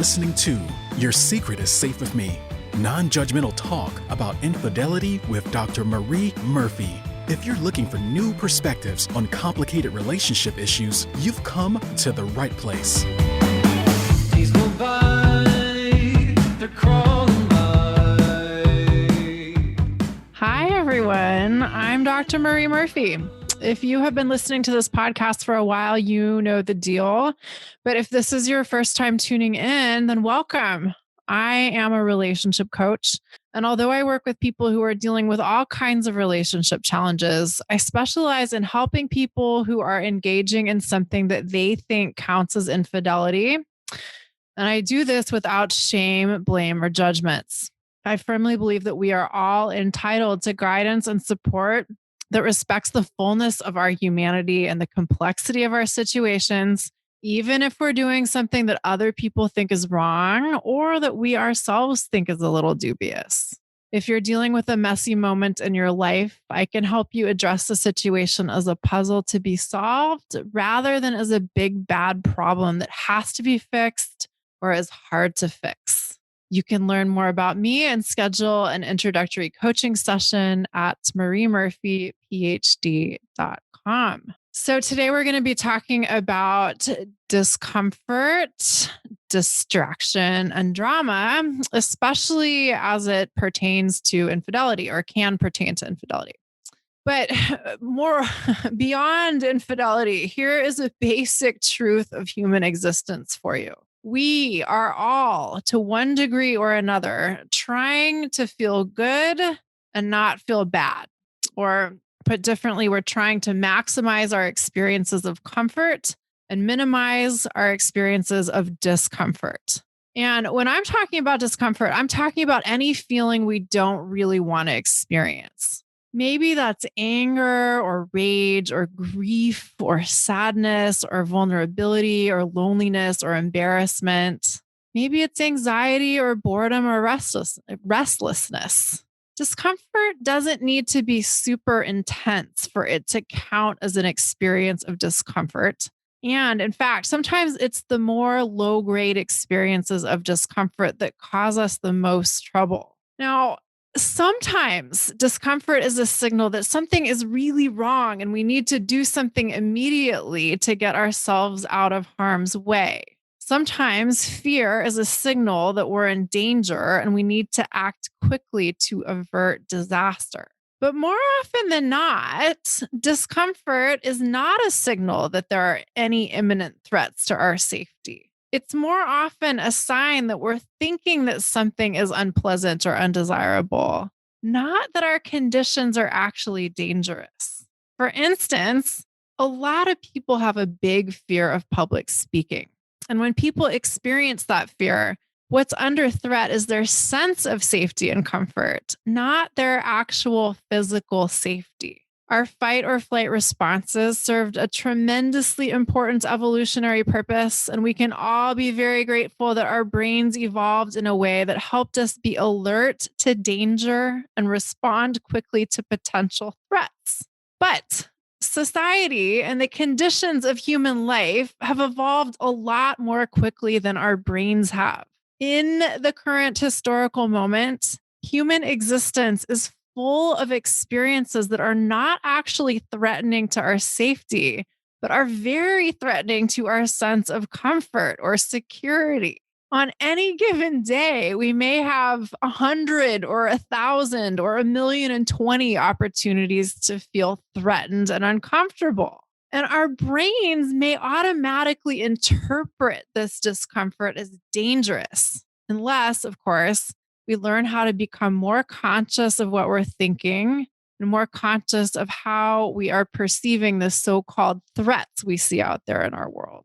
listening to Your Secret is Safe with Me, non-judgmental talk about infidelity with Dr. Marie Murphy. If you're looking for new perspectives on complicated relationship issues, you've come to the right place. Days go by, they're crawling by. Hi, everyone. I'm Dr. Marie Murphy. If you have been listening to this podcast for a while, you know the deal. But if this is your first time tuning in, then welcome. I am a relationship coach. And although I work with people who are dealing with all kinds of relationship challenges, I specialize in helping people who are engaging in something that they think counts as infidelity. And I do this without shame, blame, or judgments. I firmly believe that we are all entitled to guidance and support that respects the fullness of our humanity and the complexity of our situations, even if we're doing something that other people think is wrong or that we ourselves think is a little dubious. If you're dealing with a messy moment in your life, I can help you address the situation as a puzzle to be solved rather than as a big bad problem that has to be fixed or is hard to fix. You can learn more about me and schedule an introductory coaching session at mariemurphyphd.com. So today we're going to be talking about discomfort, distraction, and drama, especially as it pertains to infidelity or can pertain to infidelity. But more beyond infidelity, here is a basic truth of human existence for you. We are all, to one degree or another, trying to feel good and not feel bad. Or put differently, we're trying to maximize our experiences of comfort and minimize our experiences of discomfort. And when I'm talking about discomfort, I'm talking about any feeling we don't really want to experience. Maybe that's anger or rage or grief or sadness or vulnerability or loneliness or embarrassment. Maybe it's anxiety or boredom or restlessness. Discomfort doesn't need to be super intense for it to count as an experience of discomfort. And in fact, sometimes it's the more low-grade experiences of discomfort that cause us the most trouble. Now, sometimes discomfort is a signal that something is really wrong and we need to do something immediately to get ourselves out of harm's way. Sometimes fear is a signal that we're in danger and we need to act quickly to avert disaster. But more often than not, discomfort is not a signal that there are any imminent threats to our safety. It's more often a sign that we're thinking that something is unpleasant or undesirable, not that our conditions are actually dangerous. For instance, a lot of people have a big fear of public speaking. And when people experience that fear, what's under threat is their sense of safety and comfort, not their actual physical safety. Our fight or flight responses served a tremendously important evolutionary purpose, and we can all be very grateful that our brains evolved in a way that helped us be alert to danger and respond quickly to potential threats. But society and the conditions of human life have evolved a lot more quickly than our brains have. In the current historical moment, human existence is full of experiences that are not actually threatening to our safety, but are very threatening to our sense of comfort or security. On any given day, we may have 100 or 1,000 or 1,020 opportunities to feel threatened and uncomfortable. And our brains may automatically interpret this discomfort as dangerous, unless, of course, we learn how to become more conscious of what we're thinking and more conscious of how we are perceiving the so-called threats we see out there in our world.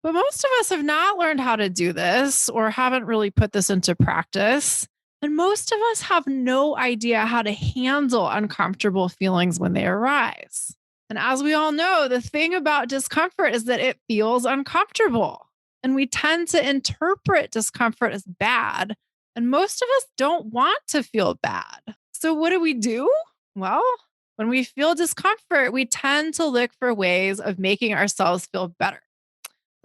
But most of us have not learned how to do this or haven't really put this into practice. And most of us have no idea how to handle uncomfortable feelings when they arise. And as we all know, the thing about discomfort is that it feels uncomfortable. And we tend to interpret discomfort as bad. And most of us don't want to feel bad. So what do? Well, when we feel discomfort, we tend to look for ways of making ourselves feel better.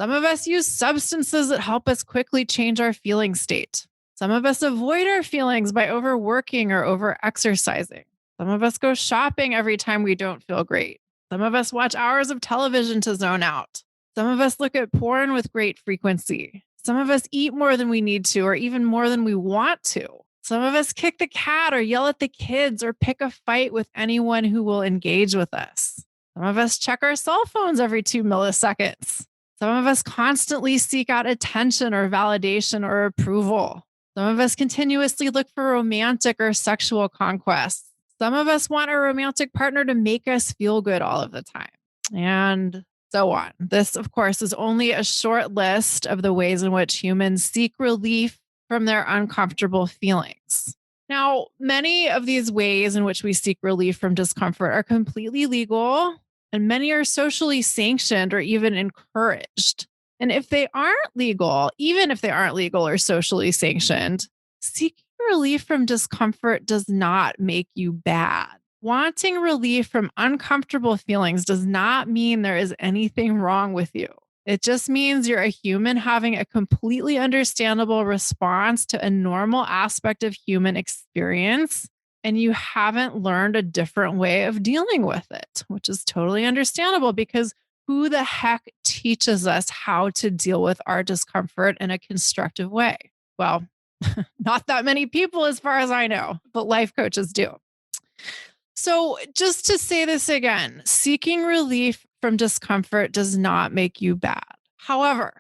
Some of us use substances that help us quickly change our feeling state. Some of us avoid our feelings by overworking or overexercising. Some of us go shopping every time we don't feel great. Some of us watch hours of television to zone out. Some of us look at porn with great frequency. Some of us eat more than we need to, or even more than we want to. Some of us kick the cat or yell at the kids or pick a fight with anyone who will engage with us. Some of us check our cell phones every 2 milliseconds. Some of us constantly seek out attention or validation or approval. Some of us continuously look for romantic or sexual conquests. Some of us want a romantic partner to make us feel good all of the time, and so on. This, of course, is only a short list of the ways in which humans seek relief from their uncomfortable feelings. Now, many of these ways in which we seek relief from discomfort are completely legal, and many are socially sanctioned or even encouraged. And if they aren't legal, even if they aren't legal or socially sanctioned, seeking relief from discomfort does not make you bad. Wanting relief from uncomfortable feelings does not mean there is anything wrong with you. It just means you're a human having a completely understandable response to a normal aspect of human experience, and you haven't learned a different way of dealing with it, which is totally understandable because who the heck teaches us how to deal with our discomfort in a constructive way? Well, not that many people, as far as I know, but life coaches do. So, just to say this again, seeking relief from discomfort does not make you bad. However,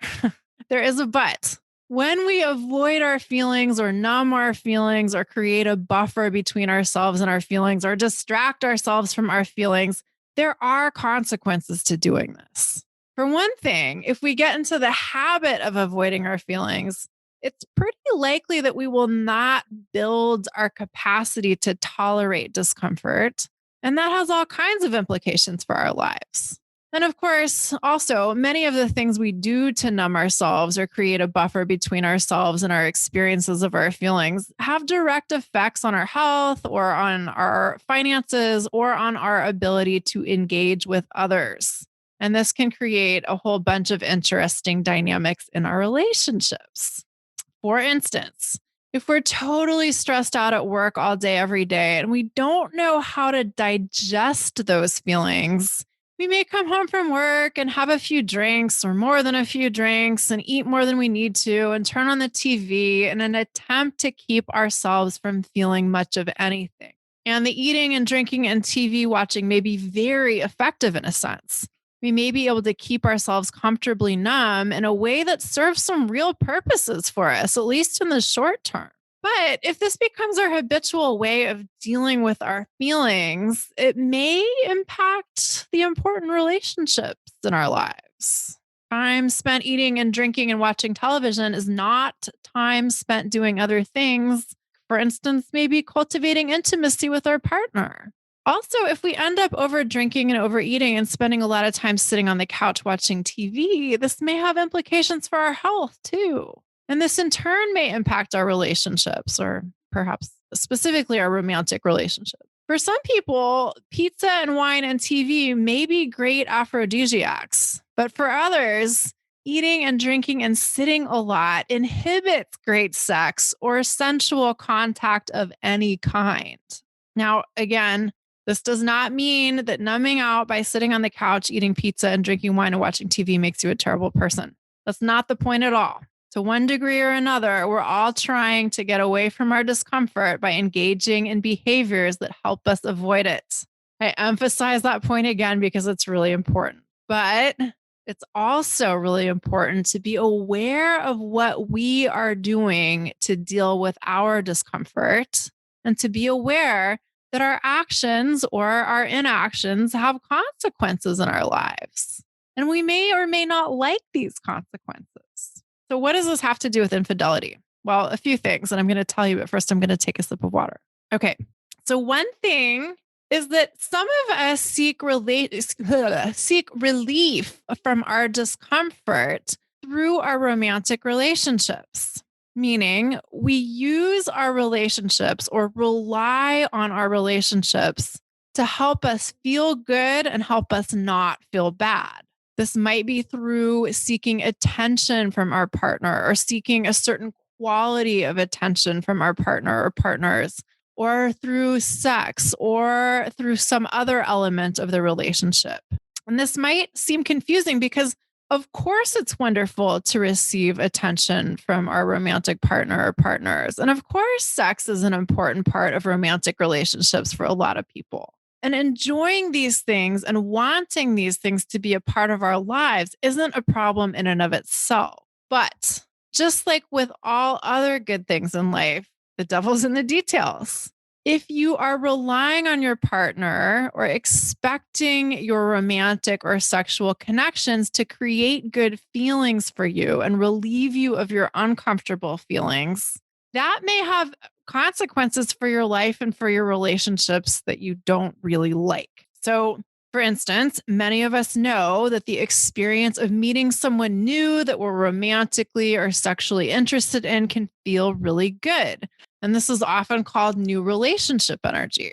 there is a but. When we avoid our feelings or numb our feelings or create a buffer between ourselves and our feelings or distract ourselves from our feelings, there are consequences to doing this. For one thing, if we get into the habit of avoiding our feelings, it's pretty likely that we will not build our capacity to tolerate discomfort. And that has all kinds of implications for our lives. And of course, also, many of the things we do to numb ourselves or create a buffer between ourselves and our experiences of our feelings have direct effects on our health or on our finances or on our ability to engage with others. And this can create a whole bunch of interesting dynamics in our relationships. For instance, if we're totally stressed out at work all day, every day, and we don't know how to digest those feelings, we may come home from work and have a few drinks or more than a few drinks and eat more than we need to and turn on the TV in an attempt to keep ourselves from feeling much of anything. And the eating and drinking and TV watching may be very effective in a sense. We may be able to keep ourselves comfortably numb in a way that serves some real purposes for us, at least in the short term. But if this becomes our habitual way of dealing with our feelings, it may impact the important relationships in our lives. Time spent eating and drinking and watching television is not time spent doing other things. For instance, maybe cultivating intimacy with our partner. Also, if we end up over drinking and overeating and spending a lot of time sitting on the couch watching TV, this may have implications for our health too. And this in turn may impact our relationships or perhaps specifically our romantic relationships. For some people, pizza and wine and TV may be great aphrodisiacs, but for others, eating and drinking and sitting a lot inhibits great sex or sensual contact of any kind. Now, again, this does not mean that numbing out by sitting on the couch, eating pizza and drinking wine and watching TV makes you a terrible person. That's not the point at all. To one degree or another, we're all trying to get away from our discomfort by engaging in behaviors that help us avoid it. I emphasize that point again because it's really important. But it's also really important to be aware of what we are doing to deal with our discomfort and to be aware that our actions or our inactions have consequences in our lives. And we may or may not like these consequences. So, what does this have to do with infidelity? Well, a few things, and I'm going to tell you, but first I'm going to take a sip of water. Okay. So, one thing is that some of us seek relief from our discomfort through our romantic relationships. Meaning we use our relationships or rely on our relationships to help us feel good and help us not feel bad. This might be through seeking attention from our partner or seeking a certain quality of attention from our partner or partners, or through sex or through some other element of the relationship. And this might seem confusing because, of course, it's wonderful to receive attention from our romantic partner or partners. And of course, sex is an important part of romantic relationships for a lot of people. And enjoying these things and wanting these things to be a part of our lives isn't a problem in and of itself. But just like with all other good things in life, the devil's in the details. If you are relying on your partner or expecting your romantic or sexual connections to create good feelings for you and relieve you of your uncomfortable feelings, that may have consequences for your life and for your relationships that you don't really like. So, for instance, many of us know that the experience of meeting someone new that we're romantically or sexually interested in can feel really good. And this is often called new relationship energy.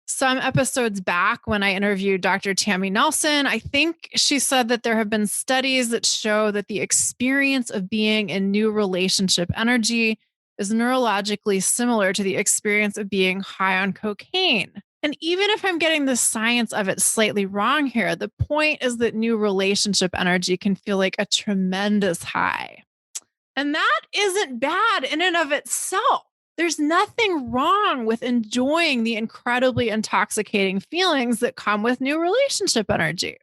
Some episodes back, when I interviewed Dr. Tammy Nelson, I think she said that there have been studies that show that the experience of being in new relationship energy is neurologically similar to the experience of being high on cocaine. And even if I'm getting the science of it slightly wrong here, the point is that new relationship energy can feel like a tremendous high. And that isn't bad in and of itself. There's nothing wrong with enjoying the incredibly intoxicating feelings that come with new relationship energy.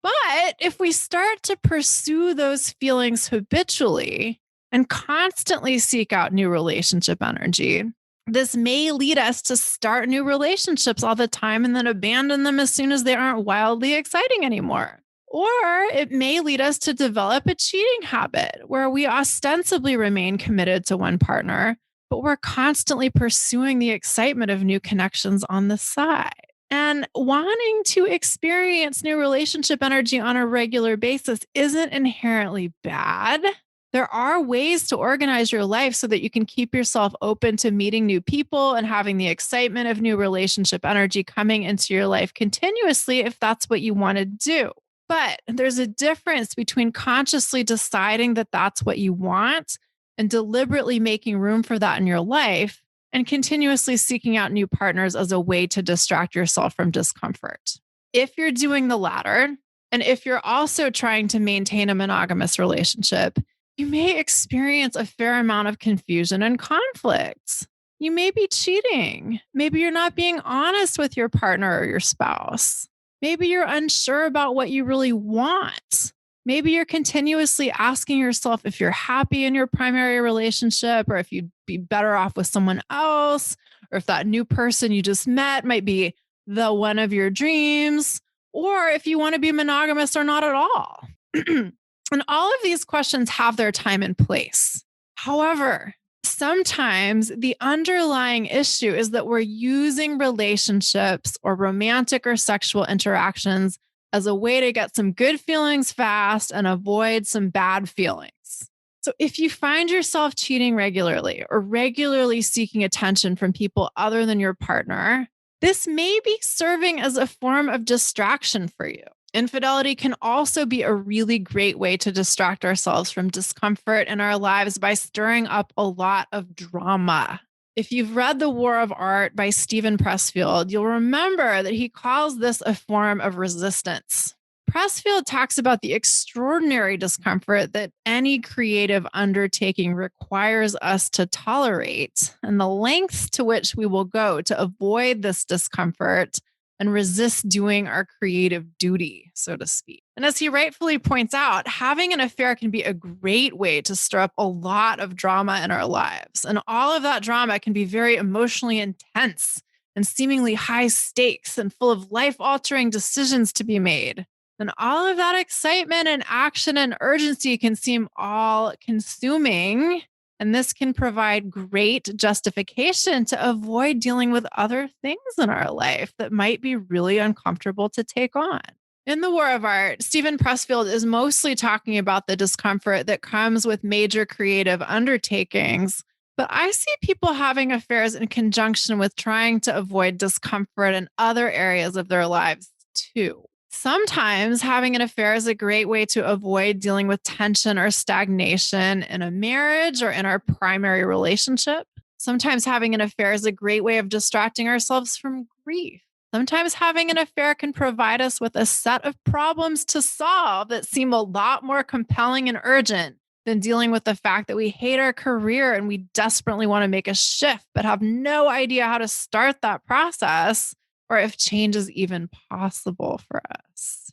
But if we start to pursue those feelings habitually and constantly seek out new relationship energy, this may lead us to start new relationships all the time and then abandon them as soon as they aren't wildly exciting anymore. Or it may lead us to develop a cheating habit where we ostensibly remain committed to one partner, but we're constantly pursuing the excitement of new connections on the side. And wanting to experience new relationship energy on a regular basis isn't inherently bad. There are ways to organize your life so that you can keep yourself open to meeting new people and having the excitement of new relationship energy coming into your life continuously if that's what you want to do. But there's a difference between consciously deciding that that's what you want and deliberately making room for that in your life and continuously seeking out new partners as a way to distract yourself from discomfort. If you're doing the latter, and if you're also trying to maintain a monogamous relationship, you may experience a fair amount of confusion and conflict. You may be cheating. Maybe you're not being honest with your partner or your spouse. Maybe you're unsure about what you really want. Maybe you're continuously asking yourself if you're happy in your primary relationship or if you'd be better off with someone else, or if that new person you just met might be the one of your dreams, or if you want to be monogamous or not at all. And all of these questions have their time and place. However, sometimes the underlying issue is that we're using relationships or romantic or sexual interactions as a way to get some good feelings fast and avoid some bad feelings. So if you find yourself cheating regularly or regularly seeking attention from people other than your partner, this may be serving as a form of distraction for you. Infidelity can also be a really great way to distract ourselves from discomfort in our lives by stirring up a lot of drama. If you've read The War of Art by Stephen Pressfield, you'll remember that he calls this a form of resistance. Pressfield talks about the extraordinary discomfort that any creative undertaking requires us to tolerate and the lengths to which we will go to avoid this discomfort and resist doing our creative duty, so to speak. And as he rightfully points out, having an affair can be a great way to stir up a lot of drama in our lives. And all of that drama can be very emotionally intense and seemingly high stakes and full of life-altering decisions to be made. And all of that excitement and action and urgency can seem all-consuming. And this can provide great justification to avoid dealing with other things in our life that might be really uncomfortable to take on. In The War of Art, Stephen Pressfield is mostly talking about the discomfort that comes with major creative undertakings, but I see people having affairs in conjunction with trying to avoid discomfort in other areas of their lives too. Sometimes having an affair is a great way to avoid dealing with tension or stagnation in a marriage or in our primary relationship. Sometimes having an affair is a great way of distracting ourselves from grief. Sometimes having an affair can provide us with a set of problems to solve that seem a lot more compelling and urgent than dealing with the fact that we hate our career and we desperately want to make a shift, but have no idea how to start that process or if change is even possible for us.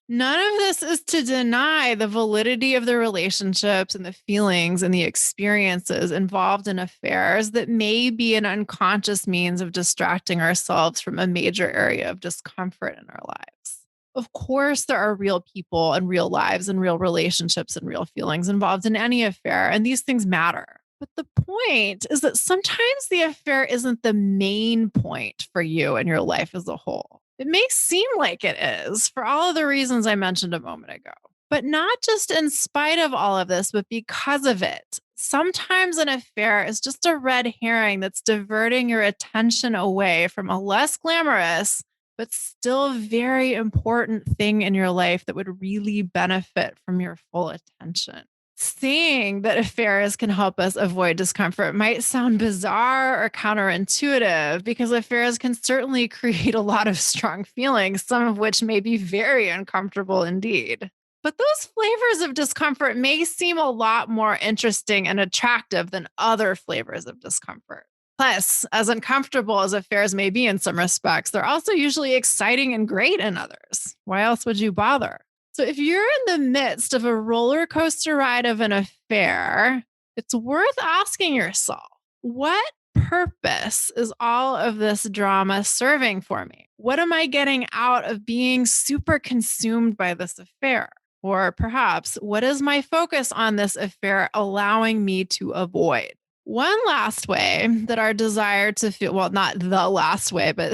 None of this is to deny the validity of the relationships and the feelings and the experiences involved in affairs that may be an unconscious means of distracting ourselves from a major area of discomfort in our lives. Of course, there are real people and real lives and real relationships and real feelings involved in any affair, and these things matter. But the point is that sometimes the affair isn't the main point for you and your life as a whole. It may seem like it is for all of the reasons I mentioned a moment ago, but not just in spite of all of this, but because of it. Sometimes an affair is just a red herring that's diverting your attention away from a less glamorous, but still very important thing in your life that would really benefit from your full attention. Saying that affairs can help us avoid discomfort might sound bizarre or counterintuitive because affairs can certainly create a lot of strong feelings, some of which may be very uncomfortable indeed. But those flavors of discomfort may seem a lot more interesting and attractive than other flavors of discomfort. Plus, as uncomfortable as affairs may be in some respects, they're also usually exciting and great in others. Why else would you bother? So, if you're in the midst of a roller coaster ride of an affair, it's worth asking yourself, what purpose is all of this drama serving for me? What am I getting out of being super consumed by this affair? Or perhaps, what is my focus on this affair allowing me to avoid? One last way that our desire to feel, well, not the last way, but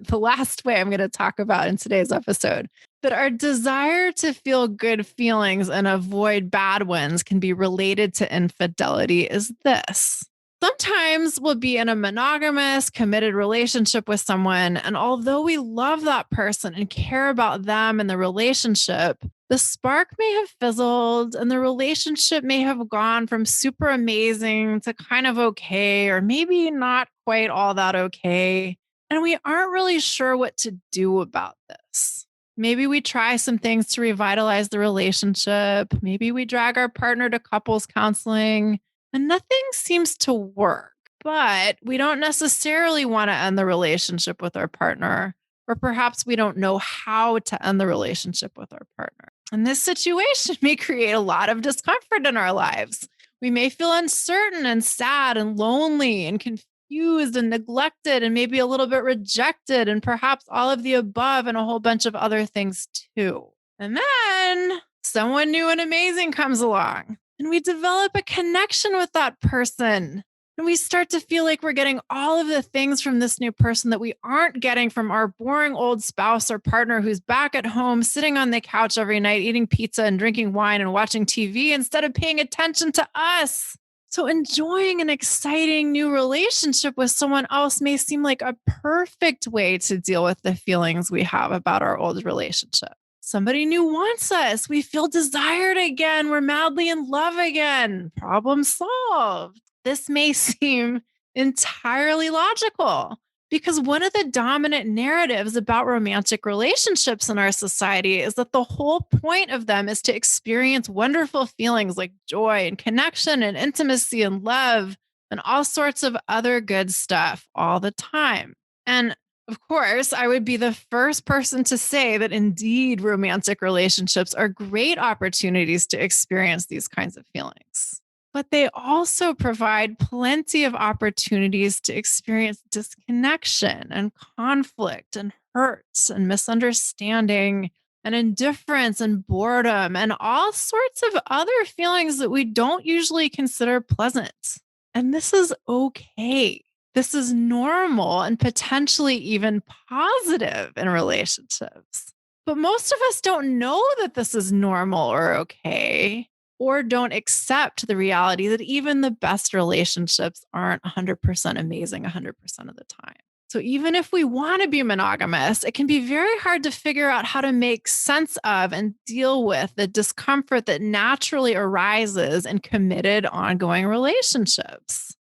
the last way I'm going to talk about in today's episode, that our desire to feel good feelings and avoid bad ones can be related to infidelity is this. Sometimes we'll be in a monogamous, committed relationship with someone. And although we love that person and care about them and the relationship, the spark may have fizzled and the relationship may have gone from super amazing to kind of okay, or maybe not quite all that okay. And we aren't really sure what to do about this. Maybe we try some things to revitalize the relationship. Maybe we drag our partner to couples counseling and nothing seems to work. But we don't necessarily want to end the relationship with our partner, or perhaps we don't know how to end the relationship with our partner. And this situation may create a lot of discomfort in our lives. We may feel uncertain and sad and lonely and confused and neglected and maybe a little bit rejected and perhaps all of the above and a whole bunch of other things too. And then someone new and amazing comes along and we develop a connection with that person. And we start to feel like we're getting all of the things from this new person that we aren't getting from our boring old spouse or partner who's back at home, sitting on the couch every night, eating pizza and drinking wine and watching TV instead of paying attention to us. So enjoying an exciting new relationship with someone else may seem like a perfect way to deal with the feelings we have about our old relationship. Somebody new wants us. We feel desired again. We're madly in love again. Problem solved. This may seem entirely logical because one of the dominant narratives about romantic relationships in our society is that the whole point of them is to experience wonderful feelings like joy and connection and intimacy and love and all sorts of other good stuff all the time. And of course, I would be the first person to say that indeed romantic relationships are great opportunities to experience these kinds of feelings. But they also provide plenty of opportunities to experience disconnection and conflict and hurts and misunderstanding and indifference and boredom and all sorts of other feelings that we don't usually consider pleasant. And this is okay. This is normal and potentially even positive in relationships. But most of us don't know that this is normal or okay, or don't accept the reality that even the best relationships aren't 100% amazing 100% of the time. So even if we want to be monogamous, it can be very hard to figure out how to make sense of and deal with the discomfort that naturally arises in committed ongoing relationships.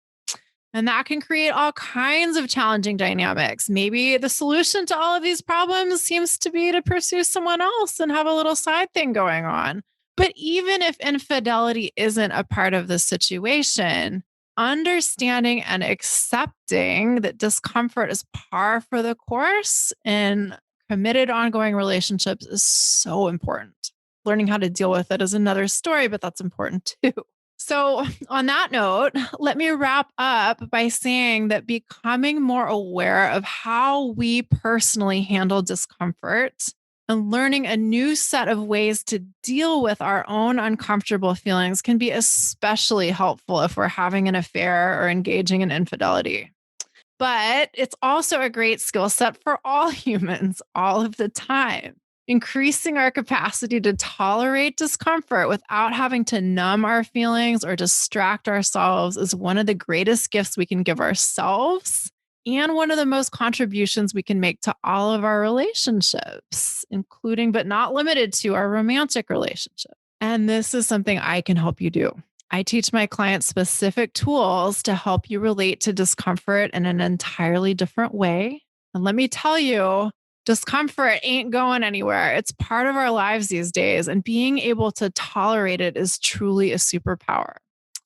And that can create all kinds of challenging dynamics. Maybe the solution to all of these problems seems to be to pursue someone else and have a little side thing going on. But even if infidelity isn't a part of the situation, understanding and accepting that discomfort is par for the course in committed ongoing relationships is so important. Learning how to deal with it is another story, but that's important too. So, on that note, let me wrap up by saying that becoming more aware of how we personally handle discomfort and learning a new set of ways to deal with our own uncomfortable feelings can be especially helpful if we're having an affair or engaging in infidelity. But it's also a great skill set for all humans all of the time. Increasing our capacity to tolerate discomfort without having to numb our feelings or distract ourselves is one of the greatest gifts we can give ourselves and one of the most contributions we can make to all of our relationships, including but not limited to our romantic relationship. And this is something I can help you do. I teach my clients specific tools to help you relate to discomfort in an entirely different way. And let me tell you, discomfort ain't going anywhere. It's part of our lives these days, and being able to tolerate it is truly a superpower.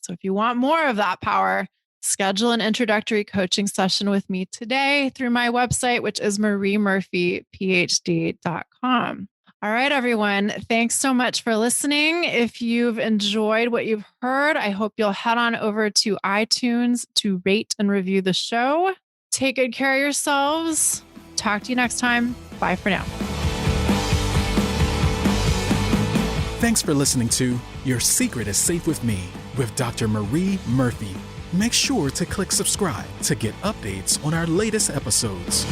So if you want more of that power, schedule an introductory coaching session with me today through my website, which is mariemurphyphd.com. All right, everyone. Thanks so much for listening. If you've enjoyed what you've heard, I hope you'll head on over to iTunes to rate and review the show. Take good care of yourselves. Talk to you next time. Bye for now. Thanks for listening to Your Secret is Safe with Me with Dr. Marie Murphy. Make sure to click subscribe to get updates on our latest episodes.